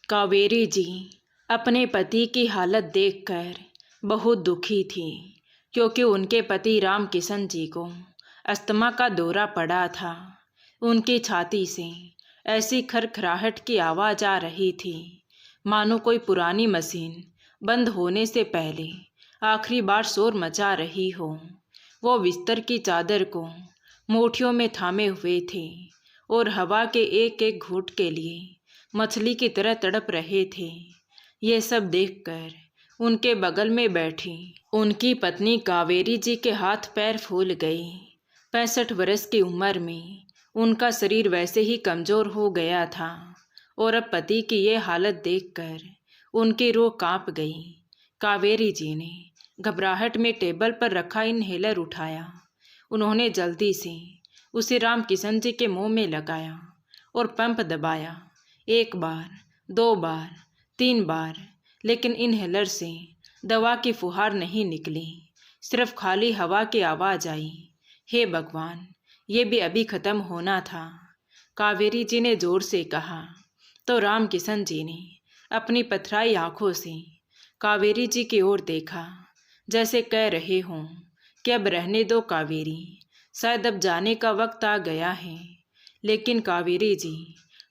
कावेरी जी अपने पति की हालत देखकर बहुत दुखी थी, क्योंकि उनके पति राम किशन जी को अस्थमा का दौरा पड़ा था। उनकी छाती से ऐसी खरखराहट की आवाज़ आ रही थी मानो कोई पुरानी मशीन बंद होने से पहले आखिरी बार शोर मचा रही हो। वो बिस्तर की चादर को मुट्ठियों में थामे हुए थे और हवा के एक एक घूंट के लिए मछली की तरह तड़प रहे थे। ये सब देखकर उनके बगल में बैठी उनकी पत्नी कावेरी जी के हाथ पैर फूल गए। 65 वर्ष की उम्र में उनका शरीर वैसे ही कमज़ोर हो गया था और अब पति की ये हालत देखकर उनकी रूह कांप गई। कावेरी जी ने घबराहट में टेबल पर रखा इनहेलर उठाया। उन्होंने जल्दी से उसे राम किशन जी के मुंह में लगाया और पंप दबाया। 1 बार, 2 बार, 3 बार, लेकिन इनहेलर से दवा की फुहार नहीं निकली, सिर्फ खाली हवा की आवाज़ आई। हे भगवान, ये भी अभी ख़त्म होना था, कावेरी जी ने ज़ोर से कहा। तो राम किशन जी ने अपनी पथराई आंखों से कावेरी जी की ओर देखा, जैसे कह रहे हों कि अब रहने दो कावेरी, शायद अब जाने का वक्त आ गया है। लेकिन कावेरी जी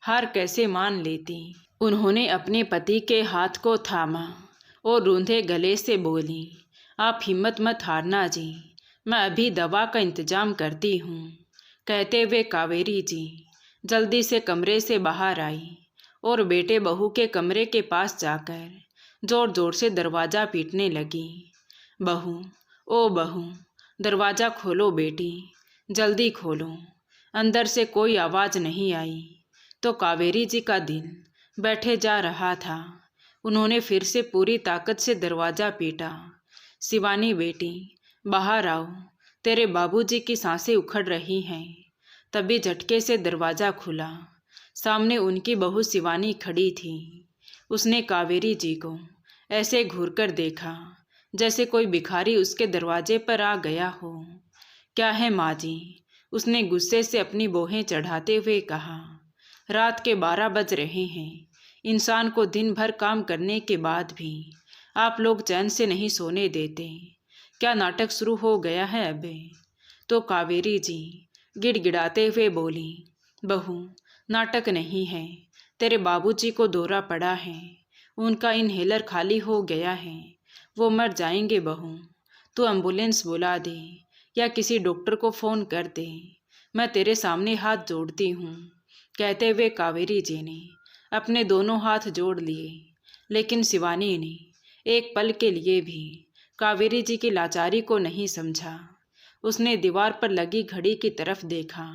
हार कैसे मान लेती। उन्होंने अपने पति के हाथ को थामा और रूंधे गले से बोली, आप हिम्मत मत हारना जी, मैं अभी दवा का इंतजाम करती हूँ। कहते हुए कावेरी जी जल्दी से कमरे से बाहर आई और बेटे बहू के कमरे के पास जाकर ज़ोर ज़ोर से दरवाज़ा पीटने लगी। बहू, ओ बहू, दरवाज़ा खोलो बेटी, जल्दी खोलो। अंदर से कोई आवाज़ नहीं आई तो कावेरी जी का दिल बैठे जा रहा था। उन्होंने फिर से पूरी ताकत से दरवाज़ा पीटा। शिवानी बेटी, बाहर आओ, तेरे बाबूजी की सांसें उखड़ रही हैं। तभी झटके से दरवाज़ा खुला। सामने उनकी बहू शिवानी खड़ी थी। उसने कावेरी जी को ऐसे घूरकर देखा जैसे कोई भिखारी उसके दरवाजे पर आ गया हो। क्या है माँ जी, उसने गुस्से से अपनी बोहें चढ़ाते हुए कहा। रात के 12 बज रहे हैं। इंसान को दिन भर काम करने के बाद भी आप लोग चैन से नहीं सोने देते। क्या नाटक शुरू हो गया है अब? तो कावेरी जी गिड़गिड़ाते हुए बोली, बहू, नाटक नहीं है, तेरे बाबूजी को दौरा पड़ा है, उनका इनहेलर खाली हो गया है, वो मर जाएंगे। बहू, तू एम्बुलेंस बुला दे या किसी डॉक्टर को फ़ोन कर दे, मैं तेरे सामने हाथ जोड़ती हूँ। कहते हुए कावेरी जी ने अपने दोनों हाथ जोड़ लिए, लेकिन शिवानी ने एक पल के लिए भी कावेरी जी की लाचारी को नहीं समझा। उसने दीवार पर लगी घड़ी की तरफ देखा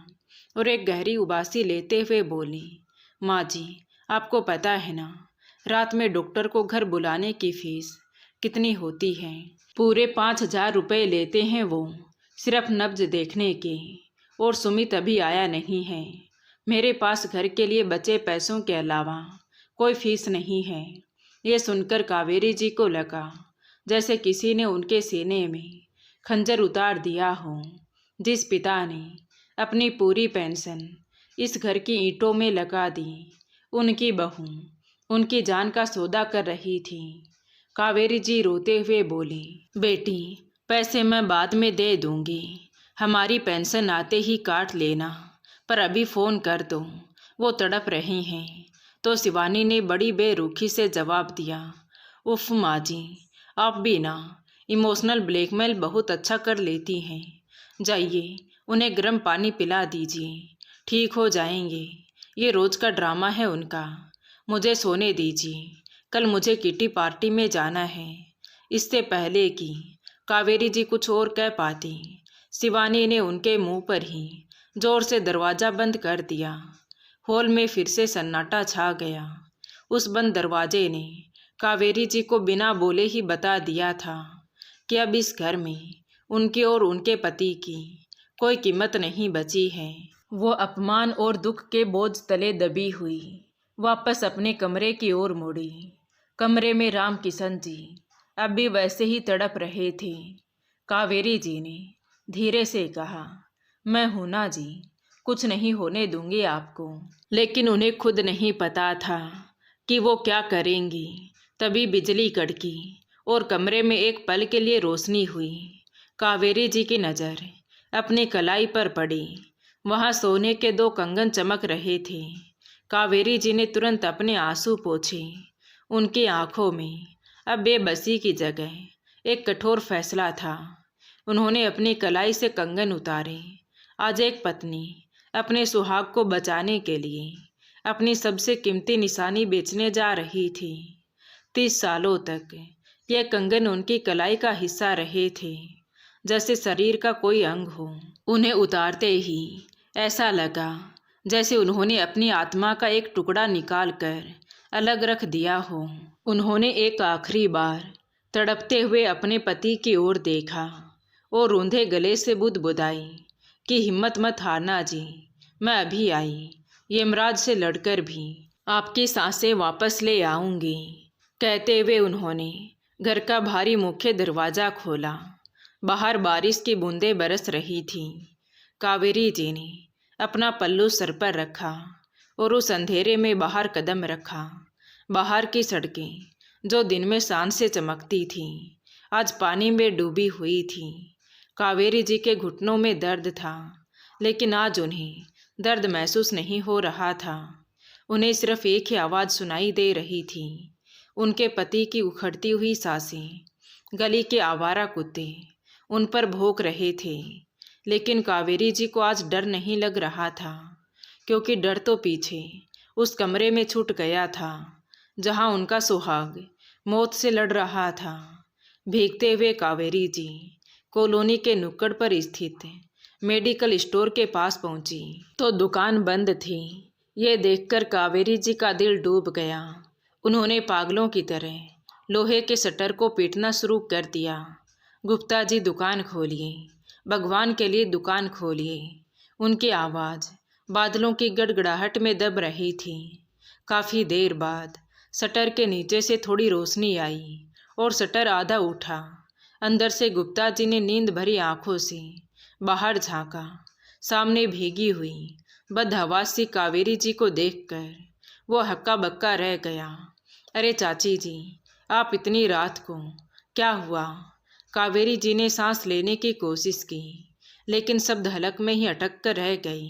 और एक गहरी उबासी लेते हुए बोली, माँ जी, आपको पता है ना, रात में डॉक्टर को घर बुलाने की फीस कितनी होती है? पूरे 5,000 रुपये लेते हैं वो, सिर्फ नब्ज देखने के। और सुमित अभी आया नहीं है। मेरे पास घर के लिए बचे पैसों के अलावा कोई फीस नहीं है। ये सुनकर कावेरी जी को लगा जैसे किसी ने उनके सीने में खंजर उतार दिया हो। जिस पिता ने अपनी पूरी पेंशन इस घर की ईंटों में लगा दी, उनकी बहू उनकी जान का सौदा कर रही थी। कावेरी जी रोते हुए बोली, बेटी, पैसे मैं बाद में दे दूंगी, हमारी पेंशन आते ही काट लेना, पर अभी फ़ोन कर दो, वो तड़प रहे हैं। तो शिवानी ने बड़ी बेरुखी से जवाब दिया, उफ़ माँ जी, आप भी ना इमोशनल ब्लैकमेल बहुत अच्छा कर लेती हैं। जाइए, उन्हें गर्म पानी पिला दीजिए, ठीक हो जाएंगे। ये रोज़ का ड्रामा है उनका। मुझे सोने दीजिए, कल मुझे किटी पार्टी में जाना है। इससे पहले कि कावेरी जी कुछ और कह पाती, शिवानी ने उनके मुंह पर ही जोर से दरवाज़ा बंद कर दिया। हॉल में फिर से सन्नाटा छा गया। उस बंद दरवाजे ने कावेरी जी को बिना बोले ही बता दिया था कि अब इस घर में उनकी और उनके पति की कोई कीमत नहीं बची है। वो अपमान और दुख के बोझ तले दबी हुई वापस अपने कमरे की ओर मुड़ी। कमरे में राम किशन जी अब भी वैसे ही तड़प रहे थे। कावेरी जी ने धीरे से कहा, मैं हूं ना जी, कुछ नहीं होने दूंगी आपको। लेकिन उन्हें खुद नहीं पता था कि वो क्या करेंगी। तभी बिजली कड़की और कमरे में एक पल के लिए रोशनी हुई। कावेरी जी की नज़र अपनी कलाई पर पड़ी। वहाँ सोने के 2 कंगन चमक रहे थे। कावेरी जी ने तुरंत अपने आंसू पोंछे। उनकी आंखों में अब बेबसी की जगह एक कठोर फैसला था। उन्होंने अपनी कलाई से कंगन उतारे। आज एक पत्नी अपने सुहाग को बचाने के लिए अपनी सबसे कीमती निशानी बेचने जा रही थी। 30 सालों तक ये कंगन उनकी कलाई का हिस्सा रहे थे, जैसे शरीर का कोई अंग हो। उन्हें उतारते ही ऐसा लगा जैसे उन्होंने अपनी आत्मा का एक टुकड़ा निकाल कर अलग रख दिया हो। उन्होंने एक आखिरी बार तड़पते हुए अपने पति की ओर देखा और रूंधे गले से बुदबुदाई कि हिम्मत मत हारना जी, मैं अभी आई, यमराज से लड़कर भी आपकी सांसें वापस ले आऊंगी। कहते हुए उन्होंने घर का भारी मुख्य दरवाज़ा खोला। बाहर बारिश की बूंदें बरस रही थीं। कावेरी जी ने अपना पल्लू सर पर रखा और उस अंधेरे में बाहर कदम रखा। बाहर की सड़कें जो दिन में शान से चमकती थीं, आज पानी में डूबी हुई थीं। कावेरी जी के घुटनों में दर्द था, लेकिन आज उन्हें दर्द महसूस नहीं हो रहा था। उन्हें सिर्फ एक ही आवाज़ सुनाई दे रही थी, उनके पति की उखड़ती हुई सांसें। गली के आवारा कुत्ते उन पर भौंक रहे थे, लेकिन कावेरी जी को आज डर नहीं लग रहा था, क्योंकि डर तो पीछे उस कमरे में छूट गया था जहां उनका सुहाग मौत से लड़ रहा था। भीगते हुए कावेरी जी कॉलोनी के नुक्कड़ पर स्थित मेडिकल स्टोर के पास पहुंची तो दुकान बंद थी। ये देखकर कावेरी जी का दिल डूब गया। उन्होंने पागलों की तरह लोहे के शटर को पीटना शुरू कर दिया। गुप्ता जी दुकान खोलिए, भगवान के लिए दुकान खोलिए। उनकी आवाज़ बादलों की गड़गड़ाहट में दब रही थी। काफ़ी देर बाद शटर के नीचे से थोड़ी रोशनी आई और शटर आधा उठा। अंदर से गुप्ता जी ने नींद भरी आंखों से बाहर झांका। सामने भीगी हुई बदहवास सी कावेरी जी को देखकर वो हक्का बक्का रह गया। अरे चाची जी, आप इतनी रात को, क्या हुआ? कावेरी जी ने सांस लेने की कोशिश की, लेकिन शब्द हलक में ही अटक कर रह गई।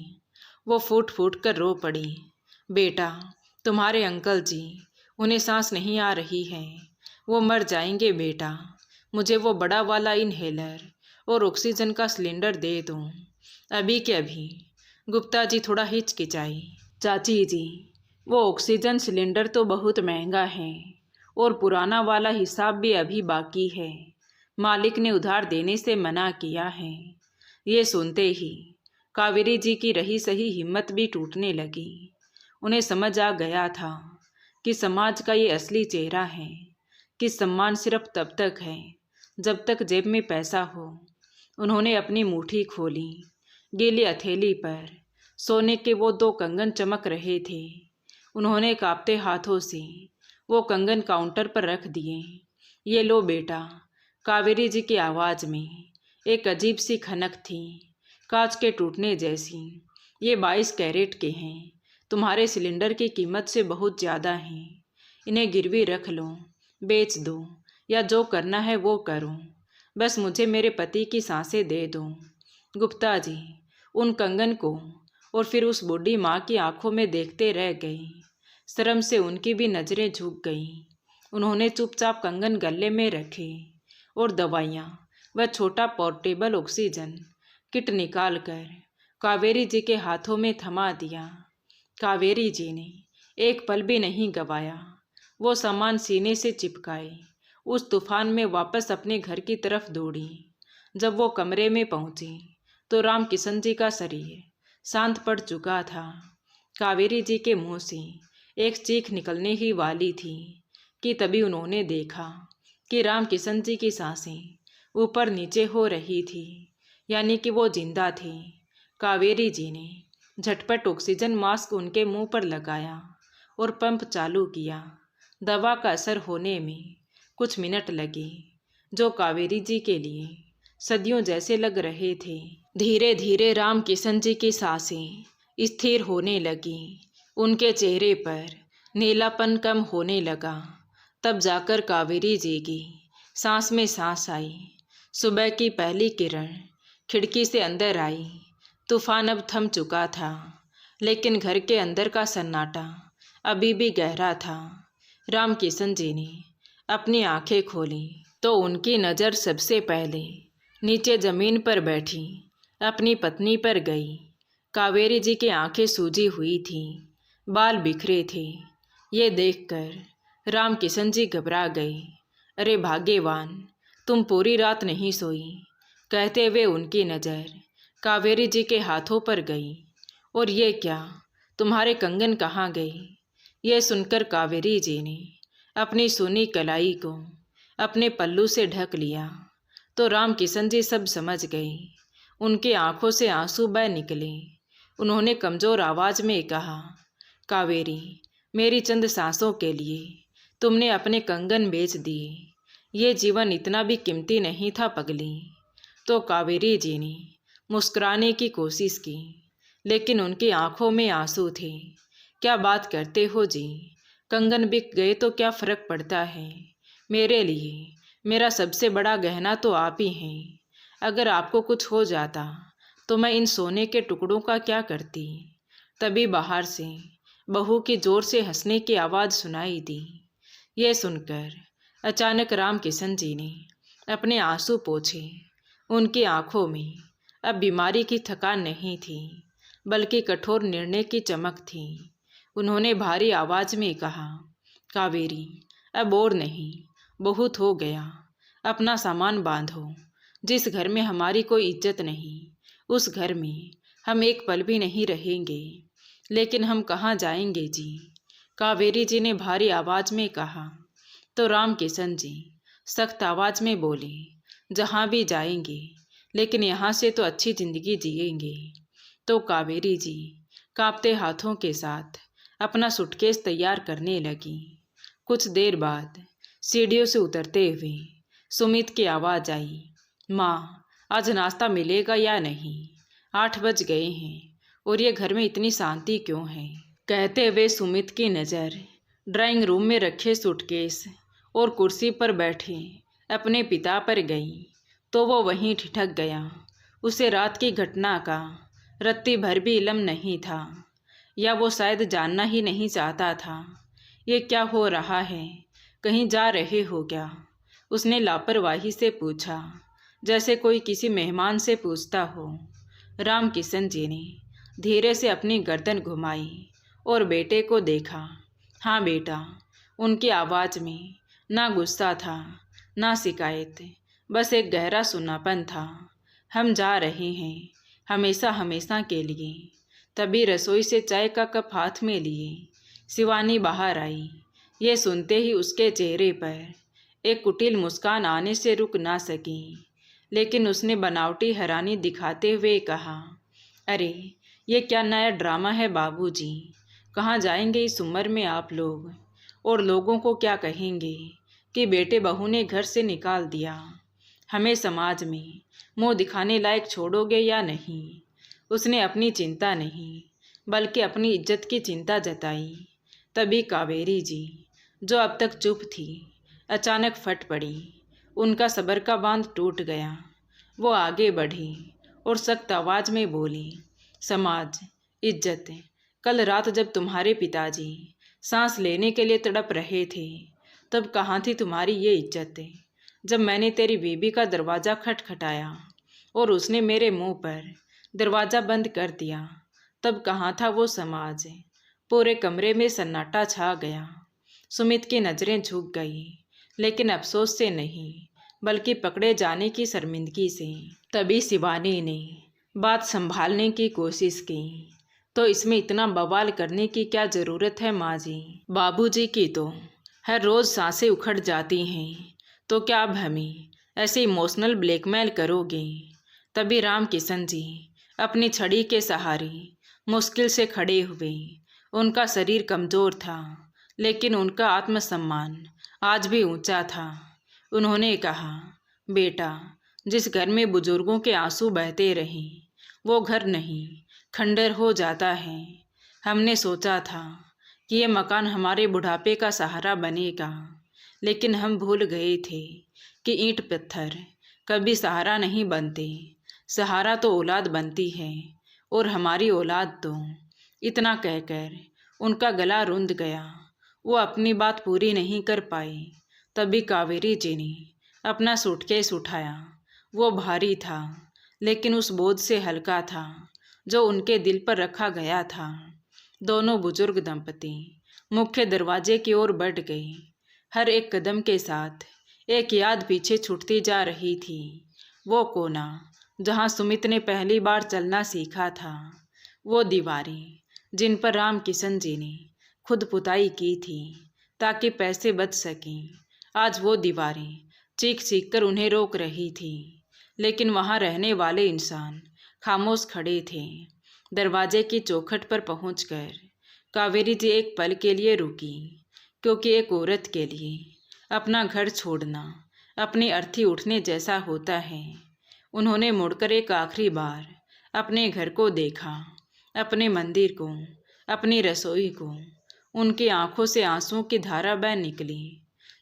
वो फूट फूट कर रो पड़ी। बेटा, तुम्हारे अंकल जी, उन्हें सांस नहीं आ रही है, वो मर जाएंगे बेटा। मुझे वो बड़ा वाला इनहेलर और ऑक्सीजन का सिलेंडर दे दो, अभी के अभी। गुप्ता जी थोड़ा हिचकिचाई। चाची जी, वो ऑक्सीजन सिलेंडर तो बहुत महंगा है और पुराना वाला हिसाब भी अभी बाकी है। मालिक ने उधार देने से मना किया है। ये सुनते ही कावेरी जी की रही सही हिम्मत भी टूटने लगी। उन्हें समझ आ गया था कि समाज का ये असली चेहरा है, कि सम्मान सिर्फ तब तक है जब तक जेब में पैसा हो। उन्होंने अपनी मुट्ठी खोली। गीली हथेली पर सोने के वो 2 कंगन चमक रहे थे। उन्होंने कांपते हाथों से वो कंगन काउंटर पर रख दिए। ये लो बेटा। कावेरी जी की आवाज़ में एक अजीब सी खनक थी, कांच के टूटने जैसी। ये 22 कैरेट के हैं। तुम्हारे सिलेंडर की कीमत से बहुत ज़्यादा हैं। इन्हें गिरवी रख लो, बेच दो, या जो करना है वो करो, बस मुझे मेरे पति की सांसें दे दो। गुप्ता जी उन कंगन को और फिर उस बूढ़ी माँ की आंखों में देखते रह गए। शर्म से उनकी भी नज़रें झुक गईं। उन्होंने चुपचाप कंगन गले में रखे और दवाइयाँ व छोटा पोर्टेबल ऑक्सीजन किट निकाल कर कावेरी जी के हाथों में थमा दिया। कावेरी जी ने एक पल भी नहीं गंवाया। वो सामान सीने से चिपकाए उस तूफान में वापस अपने घर की तरफ दौड़ी। जब वो कमरे में पहुंची तो राम किशन जी का शरीर शांत पड़ चुका था। कावेरी जी के मुंह से एक चीख निकलने ही वाली थी कि तभी उन्होंने देखा कि राम किशन जी की सांसें ऊपर नीचे हो रही थी, यानी कि वो जिंदा थे। कावेरी जी ने झटपट ऑक्सीजन मास्क उनके मुंह पर लगाया और पंप चालू किया। दवा का असर होने में कुछ मिनट लगे, जो कावेरी जी के लिए सदियों जैसे लग रहे थे। धीरे धीरे राम किशन जी की सांसें स्थिर होने लगी। उनके चेहरे पर नीलापन कम होने लगा। तब जाकर कावेरी जी की सांस में सांस आई। सुबह की पहली किरण खिड़की से अंदर आई। तूफान अब थम चुका था, लेकिन घर के अंदर का सन्नाटा अभी भी गहरा था। राम किशन जी ने अपनी आंखें खोली तो उनकी नज़र सबसे पहले नीचे ज़मीन पर बैठी अपनी पत्नी पर गई। कावेरी जी की आंखें सूजी हुई थी, बाल बिखरे थे। ये देखकर राम किशन जी घबरा गए। अरे भाग्यवान, तुम पूरी रात नहीं सोई, कहते हुए उनकी नज़र कावेरी जी के हाथों पर गई। और ये क्या, तुम्हारे कंगन कहाँ गए? ये सुनकर कावेरी जी ने अपनी सूनी कलाई को अपने पल्लू से ढक लिया तो राम किशन जी सब समझ गए। उनके आंखों से आंसू बह निकले। उन्होंने कमज़ोर आवाज़ में कहा, कावेरी, मेरी चंद सांसों के लिए तुमने अपने कंगन बेच दिए। ये जीवन इतना भी कीमती नहीं था पगली। तो कावेरी जी ने मुस्कुराने की कोशिश की, लेकिन उनकी आंखों में आंसू थे। क्या बात करते हो जी, कंगन बिक गए तो क्या फ़र्क पड़ता है? मेरे लिए मेरा सबसे बड़ा गहना तो आप ही हैं। अगर आपको कुछ हो जाता तो मैं इन सोने के टुकड़ों का क्या करती? तभी बाहर से बहू की जोर से हंसने की आवाज़ सुनाई दी। ये सुनकर अचानक राम किशन जी ने अपने आंसू पोंछे। उनकी आंखों में अब बीमारी की थकान नहीं थी, बल्कि कठोर निर्णय की चमक थी। उन्होंने भारी आवाज़ में कहा, कावेरी, अब और नहीं, बहुत हो गया। अपना सामान बांधो। जिस घर में हमारी कोई इज्जत नहीं, उस घर में हम एक पल भी नहीं रहेंगे। लेकिन हम कहाँ जाएंगे जी? कावेरी जी ने भारी आवाज़ में कहा। तो राम किशन जी सख्त आवाज़ में बोले, जहाँ भी जाएंगे, लेकिन यहाँ से तो अच्छी ज़िंदगी जिएंगे। तो कावेरी जी कांपते हाथों के साथ अपना सूटकेस तैयार करने लगी। कुछ देर बाद सीढ़ियों से उतरते हुए सुमित की आवाज़ आई, माँ, आज नाश्ता मिलेगा या नहीं? 8 बज गए हैं और ये घर में इतनी शांति क्यों है? कहते हुए सुमित की नज़र ड्राइंग रूम में रखे सूटकेस और कुर्सी पर बैठे अपने पिता पर गई तो वो वहीं ठिठक गया। उसे रात की घटना का रत्ती भर भी इल्म नहीं था, या वो शायद जानना ही नहीं चाहता था। ये क्या हो रहा है? कहीं जा रहे हो क्या? उसने लापरवाही से पूछा, जैसे कोई किसी मेहमान से पूछता हो। राम किशन जी ने धीरे से अपनी गर्दन घुमाई और बेटे को देखा। हाँ बेटा, उनकी आवाज़ में ना गुस्सा था ना शिकायत, बस एक गहरा सुन्नापन था। हम जा रहे हैं, हमेशा हमेशा के लिए। तभी रसोई से चाय का कप हाथ में लिए शिवानी बाहर आई। ये सुनते ही उसके चेहरे पर एक कुटिल मुस्कान आने से रुक ना सकी, लेकिन उसने बनावटी हैरानी दिखाते हुए कहा, अरे ये क्या नया ड्रामा है बाबूजी? कहाँ जाएंगे इस उम्र में आप लोग? और लोगों को क्या कहेंगे कि बेटे बहू ने घर से निकाल दिया? हमें समाज में मुंह दिखाने लायक छोड़ोगे या नहीं? उसने अपनी चिंता नहीं बल्कि अपनी इज्जत की चिंता जताई। तभी कावेरी जी, जो अब तक चुप थी, अचानक फट पड़ी। उनका सब्र का बांध टूट गया। वो आगे बढ़ी और सख्त आवाज़ में बोली, समाज, इज्जत, कल रात जब तुम्हारे पिताजी सांस लेने के लिए तड़प रहे थे, तब कहाँ थी तुम्हारी ये इज्जत? जब मैंने तेरी बीबी का दरवाज़ा खटखटाया और उसने मेरे मुंह पर दरवाज़ा बंद कर दिया, तब कहाँ था वो समाज? पूरे कमरे में सन्नाटा छा गया। सुमित की नज़रें झुक गई, लेकिन अफसोस से नहीं बल्कि पकड़े जाने की शर्मिंदगी से। तभी शिवानी ने बात संभालने की कोशिश की, तो इसमें इतना बवाल करने की क्या ज़रूरत है माँ जी? बाबूजी की तो हर रोज़ सांसें उखड़ जाती हैं, तो क्या अब हमें ऐसे इमोशनल ब्लैकमेल करोगे? तभी राम किशन जी अपनी छड़ी के सहारे मुश्किल से खड़े हुए। उनका शरीर कमज़ोर था, लेकिन उनका आत्मसम्मान आज भी ऊंचा था। उन्होंने कहा, बेटा, जिस घर में बुजुर्गों के आंसू बहते रहें, वो घर नहीं, खंडर हो जाता है। हमने सोचा था कि ये मकान हमारे बुढ़ापे का सहारा बनेगा, लेकिन हम भूल गए थे कि ईंट पत्थर कभी सहारा नहीं बनते। सहारा तो औलाद बनती है, और हमारी औलाद तो। इतना कहकर उनका गला रुंध गया। वो अपनी बात पूरी नहीं कर पाए। तभी कावेरी जी ने अपना सूटकेस उठाया। वो भारी था, लेकिन उस बोझ से हल्का था जो उनके दिल पर रखा गया था। दोनों बुजुर्ग दंपति मुख्य दरवाजे की ओर बढ़ गए। हर एक कदम के साथ एक याद पीछे छूटती जा रही थी। वो कोना जहाँ सुमित ने पहली बार चलना सीखा था, वो दीवारें जिन पर राम किशन जी ने खुद पुताई की थी ताकि पैसे बच सकें, आज वो दीवारें चीख चीख कर उन्हें रोक रही थी। लेकिन वहाँ रहने वाले इंसान खामोश खड़े थे। दरवाजे की चौखट पर पहुंचकर कावेरी जी एक पल के लिए रुकी, क्योंकि एक औरत के लिए अपना घर छोड़ना अपनी अर्थी उठने जैसा होता है। उन्होंने मुड़कर एक आखिरी बार अपने घर को देखा, अपने मंदिर को, अपनी रसोई को। उनकी आंखों से आंसुओं की धारा बह निकली।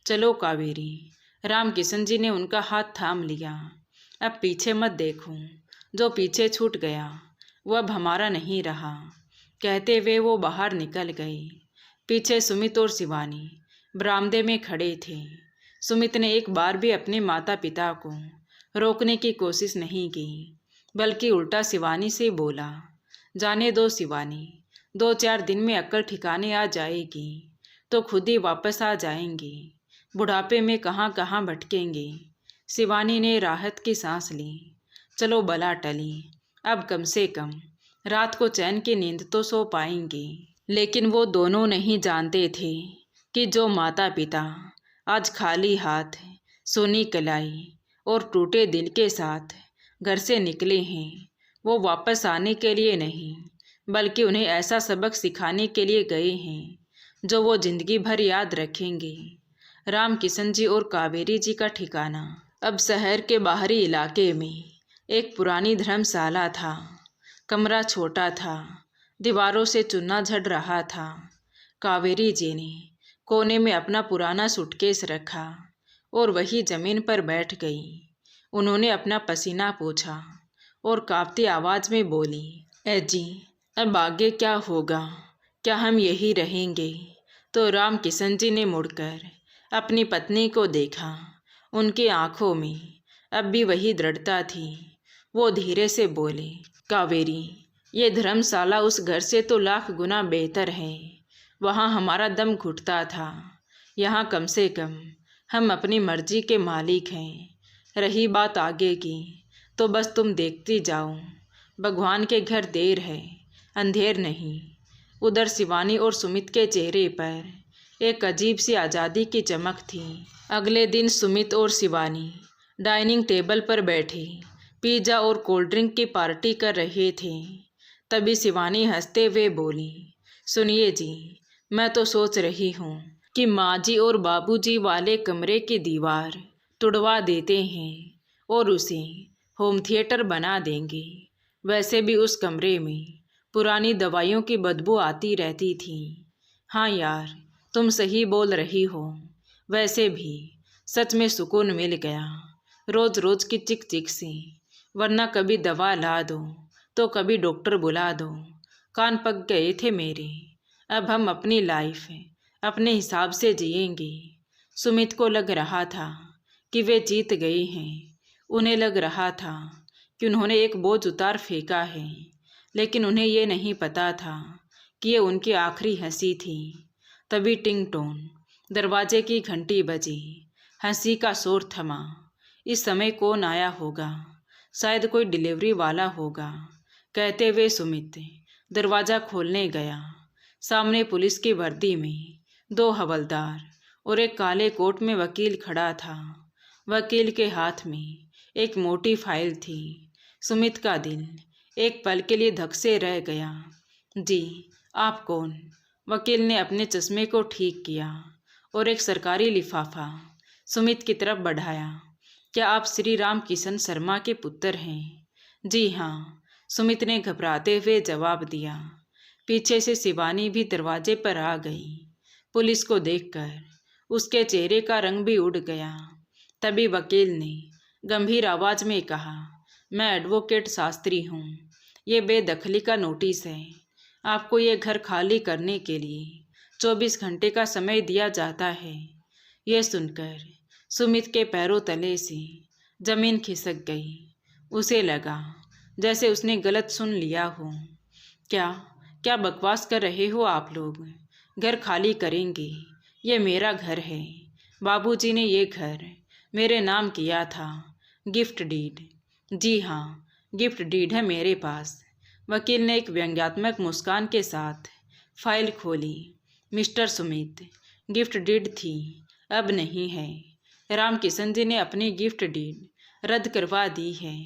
चलो कावेरी, राम किशन जी ने उनका हाथ थाम लिया। अब पीछे मत देखो, जो पीछे छूट गया वो अब हमारा नहीं रहा। कहते हुए वो बाहर निकल गए। पीछे सुमित और शिवानी बरामदे में खड़े थे। सुमित ने एक बार भी अपने माता पिता को रोकने की कोशिश नहीं की, बल्कि उल्टा शिवानी से बोला, जाने दो शिवानी, 2-4 दिन में अक्ल ठिकाने आ जाएगी तो खुद ही वापस आ जाएंगे। बुढ़ापे में कहाँ कहाँ भटकेंगे। शिवानी ने राहत की सांस ली। चलो बला टली, अब कम से कम रात को चैन की नींद तो सो पाएंगे। लेकिन वो दोनों नहीं जानते थे कि जो माता पिता आज खाली हाथ, सोनी कलाई और टूटे दिल के साथ घर से निकले हैं, वो वापस आने के लिए नहीं, बल्कि उन्हें ऐसा सबक सिखाने के लिए गए हैं जो वो जिंदगी भर याद रखेंगे। राम किशन जी और कावेरी जी का ठिकाना अब शहर के बाहरी इलाके में एक पुरानी धर्मशाला था। कमरा छोटा था, दीवारों से चुन्ना झड़ रहा था। कावेरी जी ने कोने में अपना पुराना सूटकेस रखा और वही जमीन पर बैठ गई। उन्होंने अपना पसीना पोंछा और कांपती आवाज में बोली, ए जी, अब आगे क्या होगा? क्या हम यही रहेंगे? तो राम किशन जी ने मुड़कर अपनी पत्नी को देखा। उनकी आंखों में अब भी वही दृढ़ता थी। वो धीरे से बोले, कावेरी, ये धर्मशाला उस घर से तो लाख गुना बेहतर है। वहाँ हमारा दम घुटता था, यहाँ कम से कम हम अपनी मर्जी के मालिक हैं। रही बात आगे की, तो बस तुम देखती जाओ। भगवान के घर देर है, अंधेर नहीं। उधर शिवानी और सुमित के चेहरे पर एक अजीब सी आज़ादी की चमक थी। अगले दिन सुमित और शिवानी डाइनिंग टेबल पर बैठे पिज़्ज़ा और कोल्ड ड्रिंक की पार्टी कर रहे थे। तभी शिवानी हंसते हुए बोली, सुनिए जी, मैं तो सोच रही हूँ कि माँ जी और बाबूजी वाले कमरे की दीवार तुड़वा देते हैं और उसे होम थिएटर बना देंगे। वैसे भी उस कमरे में पुरानी दवाइयों की बदबू आती रहती थी। हाँ यार, तुम सही बोल रही हो। वैसे भी सच में सुकून मिल गया रोज रोज की चिक चिक से। वरना कभी दवा ला दो तो कभी डॉक्टर बुला दो। कान पक गए थे मेरे। अब हम अपनी लाइफ अपने हिसाब से जिएंगे। सुमित को लग रहा था कि वे जीत गए हैं। उन्हें लग रहा था कि उन्होंने एक बोझ उतार फेंका है, लेकिन उन्हें ये नहीं पता था कि ये उनकी आखिरी हंसी थी। तभी टिंग टोन दरवाजे की घंटी बजी। हंसी का शोर थमा। इस समय कौन आया होगा? शायद कोई डिलीवरी वाला होगा, कहते हुए सुमित दरवाज़ा खोलने गया। सामने पुलिस की वर्दी में 2 हवलदार और एक काले कोट में वकील खड़ा था। वकील के हाथ में एक मोटी फाइल थी। सुमित का दिल एक पल के लिए धक से रह गया। जी, आप कौन? वकील ने अपने चश्मे को ठीक किया और एक सरकारी लिफाफा सुमित की तरफ बढ़ाया। क्या आप श्री राम किशन शर्मा के पुत्र हैं? जी हाँ, सुमित ने घबराते हुए जवाब दिया। पीछे से शिवानी भी दरवाजे पर आ गई। पुलिस को देखकर उसके चेहरे का रंग भी उड़ गया। तभी वकील ने गंभीर आवाज में कहा, मैं एडवोकेट शास्त्री हूँ। ये बेदखली का नोटिस है। आपको ये घर खाली करने के लिए 24 घंटे का समय दिया जाता है। यह सुनकर सुमित के पैरों तले से जमीन खिसक गई। उसे लगा जैसे उसने गलत सुन लिया हो। क्या क्या बकवास कर रहे हो आप लोग? घर खाली करेंगे? ये मेरा घर है। बाबूजी ने ये घर मेरे नाम किया था, गिफ्ट डीड। जी हाँ, गिफ्ट डीड है मेरे पास। वकील ने एक व्यंग्यात्मक मुस्कान के साथ फाइल खोली। मिस्टर सुमित, गिफ्ट डीड थी, अब नहीं है। राम किशन जी ने अपनी गिफ्ट डीड रद्द करवा दी है।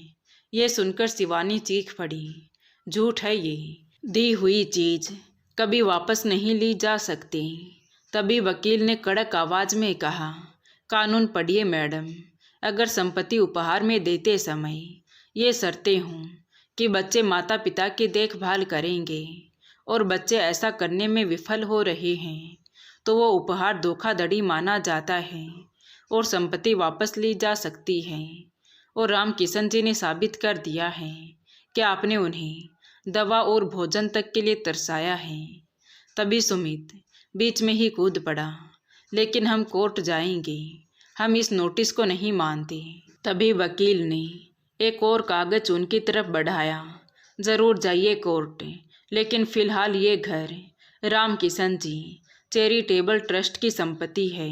ये सुनकर शिवानी चीख पड़ी, झूठ है ये। दी हुई चीज कभी वापस नहीं ली जा सकती। तभी वकील ने कड़क आवाज में कहा, कानून पढ़िए मैडम। अगर संपत्ति उपहार में देते समय ये शर्तें हों कि बच्चे माता पिता की देखभाल करेंगे और बच्चे ऐसा करने में विफल हो रहे हैं, तो वो उपहार धोखाधड़ी माना जाता है और संपत्ति वापस ली जा सकती है। और राम किशन जी ने साबित कर दिया है कि आपने उन्हें दवा और भोजन तक के लिए तरसाया है। तभी सुमित बीच में ही कूद पड़ा, लेकिन हम कोर्ट जाएंगे, हम इस नोटिस को नहीं मानते। तभी वकील ने एक और कागज उनकी तरफ बढ़ाया, ज़रूर जाइए कोर्ट, लेकिन फिलहाल ये घर राम किशन जी चैरिटेबल ट्रस्ट की संपत्ति है।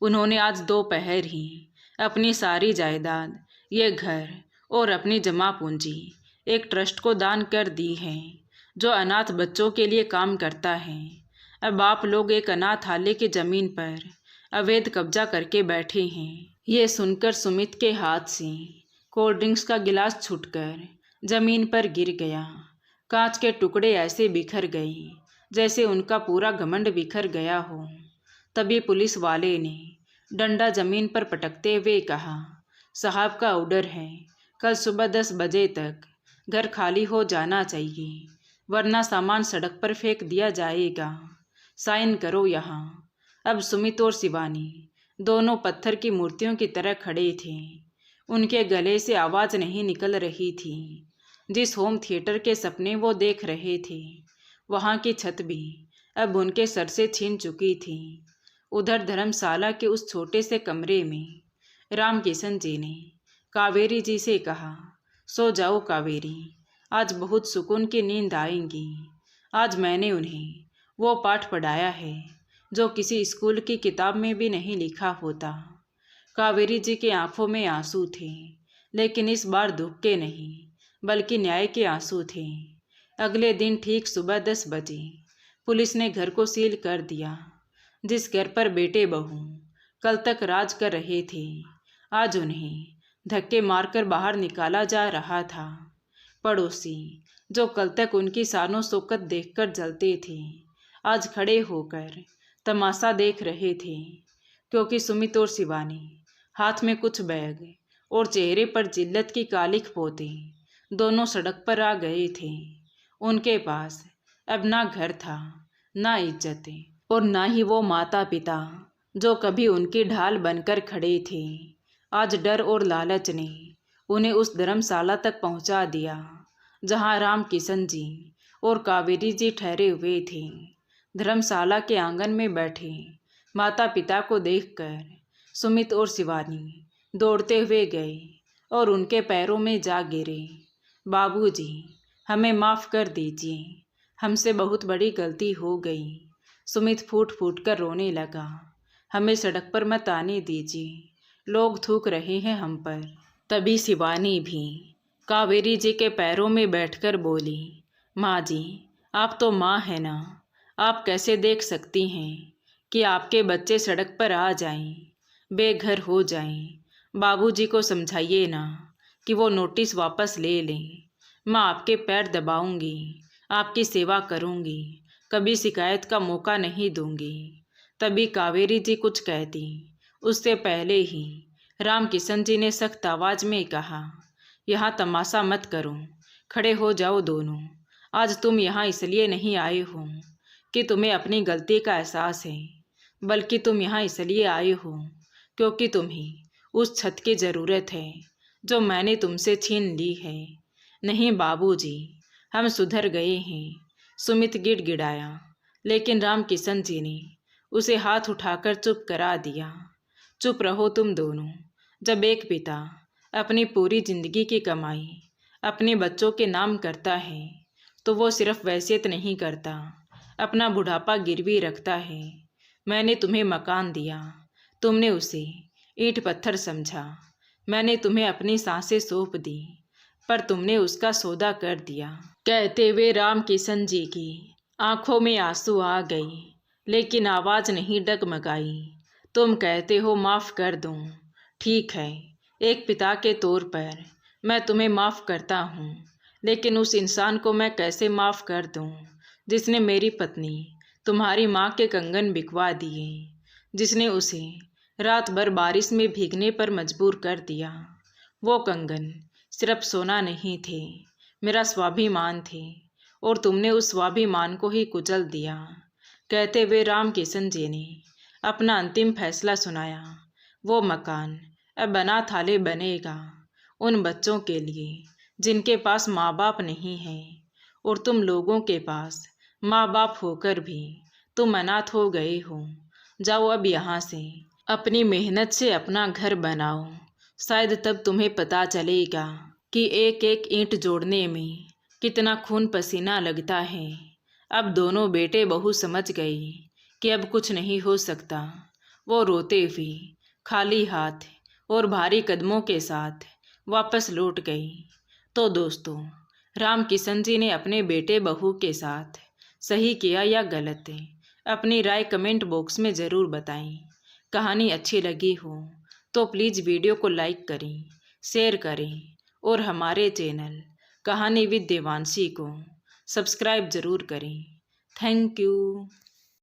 उन्होंने आज दोपहर ही अपनी सारी जायदाद, ये घर और अपनी जमा पूंजी एक ट्रस्ट को दान कर दी है, जो अनाथ बच्चों के लिए काम करता है। अब आप लोग एक अनाथालय की ज़मीन पर अवैध कब्जा करके बैठे हैं। ये सुनकर सुमित के हाथ से कोल्ड ड्रिंक्स का गिलास छूटकर जमीन पर गिर गया। कांच के टुकड़े ऐसे बिखर गए जैसे उनका पूरा घमंड बिखर गया हो। तभी पुलिस वाले ने डंडा जमीन पर पटकते हुए कहा, साहब का ऑर्डर है, कल सुबह 10 बजे तक घर खाली हो जाना चाहिए, वरना सामान सड़क पर फेंक दिया जाएगा। साइन करो यहाँ। अब सुमित और शिवानी दोनों पत्थर की मूर्तियों की तरह खड़े थे। उनके गले से आवाज़ नहीं निकल रही थी। जिस होम थिएटर के सपने वो देख रहे थे, वहाँ की छत भी अब उनके सर से छीन चुकी थी। उधर धर्मशाला के उस छोटे से कमरे में राम किशन जी ने कावेरी जी से कहा, सो जाओ कावेरी, आज बहुत सुकून की नींद आएंगी। आज मैंने उन्हें वो पाठ पढ़ाया है जो किसी स्कूल की किताब में भी नहीं लिखा होता। कावेरी जी के आंखों में आंसू थे, लेकिन इस बार दुख के नहीं बल्कि न्याय के आंसू थे। अगले दिन ठीक सुबह 10 बजे पुलिस ने घर को सील कर दिया। जिस घर पर बेटे बहू कल तक राज कर रहे थे, आज उन्हें धक्के मारकर बाहर निकाला जा रहा था। पड़ोसी जो कल तक उनकी शानो शौकत देखकर जलते थे, आज खड़े होकर तमाशा देख रहे थे, क्योंकि सुमित और शिवानी हाथ में कुछ बैग और चेहरे पर जिल्लत की कालिख पोते दोनों सड़क पर आ गए थे। उनके पास अब ना घर था, ना इज्जत और ना ही वो माता पिता जो कभी उनकी ढाल बनकर खड़े थे। आज डर और लालच ने उन्हें उस धर्मशाला तक पहुंचा दिया जहां राम किशन जी और कावेरी जी ठहरे हुए थे। धर्मशाला के आंगन में बैठे माता पिता को देखकर सुमित और शिवानी दौड़ते हुए गए और उनके पैरों में जा गिरे। बाबूजी, हमें माफ़ कर दीजिए, हमसे बहुत बड़ी गलती हो गई। सुमित फूट फूट कर रोने लगा। हमें सड़क पर मत आने दीजिए, लोग थूक रहे हैं हम पर। तभी शिवानी भी कावेरी जी के पैरों में बैठकर बोली, माँ जी, आप तो माँ है ना, आप कैसे देख सकती हैं कि आपके बच्चे सड़क पर आ जाएं, बेघर हो जाएं। बाबूजी को समझाइए ना कि वो नोटिस वापस ले लें। मैं आपके पैर दबाऊंगी, आपकी सेवा करूंगी, कभी शिकायत का मौका नहीं दूंगी। तभी कावेरी जी कुछ कहती, उससे पहले ही राम किशन जी ने सख्त आवाज में कहा, यहाँ तमाशा मत करो, खड़े हो जाओ दोनों। आज तुम यहाँ इसलिए नहीं आए हो कि तुम्हें अपनी गलती का एहसास है, बल्कि तुम यहाँ इसलिए आए हो क्योंकि तुम्हें उस छत की ज़रूरत है जो मैंने तुमसे छीन ली है। नहीं बाबूजी, हम सुधर गए हैं, सुमित गिड़गिड़ाया, लेकिन रामकिशन जी ने उसे हाथ उठाकर चुप करा दिया। चुप रहो तुम दोनों। जब एक पिता अपनी पूरी जिंदगी की कमाई अपने बच्चों के नाम करता है तो वो सिर्फ वसीयत नहीं करता, अपना बुढ़ापा गिरवी रखता है। मैंने तुम्हें मकान दिया, तुमने उसे ईंट पत्थर समझा। मैंने तुम्हें अपनी सांसें सौंप दी, पर तुमने उसका सौदा कर दिया। कहते हुए रामकिशन जी की आंखों में आंसू आ गए, लेकिन आवाज़ नहीं डगमगाई। तुम कहते हो माफ़ कर दूं। ठीक है, एक पिता के तौर पर मैं तुम्हें माफ़ करता हूँ, लेकिन उस इंसान को मैं कैसे माफ़ कर दूं जिसने मेरी पत्नी तुम्हारी माँ के कंगन बिकवा दिए, जिसने उसे रात भर बारिश में भीगने पर मजबूर कर दिया। वो कंगन सिर्फ सोना नहीं थे, मेरा स्वाभिमान थे, और तुमने उस स्वाभिमान को ही कुचल दिया। कहते हुए रामकिशन जी ने अपना अंतिम फैसला सुनाया। वो मकान अब बना थाले बनेगा उन बच्चों के लिए जिनके पास माँ बाप नहीं है, और तुम लोगों के पास माँ बाप होकर भी तुम अनाथ हो गए हो। जाओ अब यहाँ से, अपनी मेहनत से अपना घर बनाओ। शायद तब तुम्हें पता चलेगा कि एक एक ईंट जोड़ने में कितना खून पसीना लगता है। अब दोनों बेटे बहू समझ गए कि अब कुछ नहीं हो सकता। वो रोते हुए खाली हाथ और भारी कदमों के साथ वापस लौट गई। तो दोस्तों, रामकिशन जी ने अपने बेटे बहू के साथ सही किया या गलत, अपनी राय कमेंट बॉक्स में ज़रूर बताएं। कहानी अच्छी लगी हो तो प्लीज़ वीडियो को लाइक करें, शेयर करें, और हमारे चैनल कहानी विद देवांशी को सब्सक्राइब ज़रूर करें। Thank you.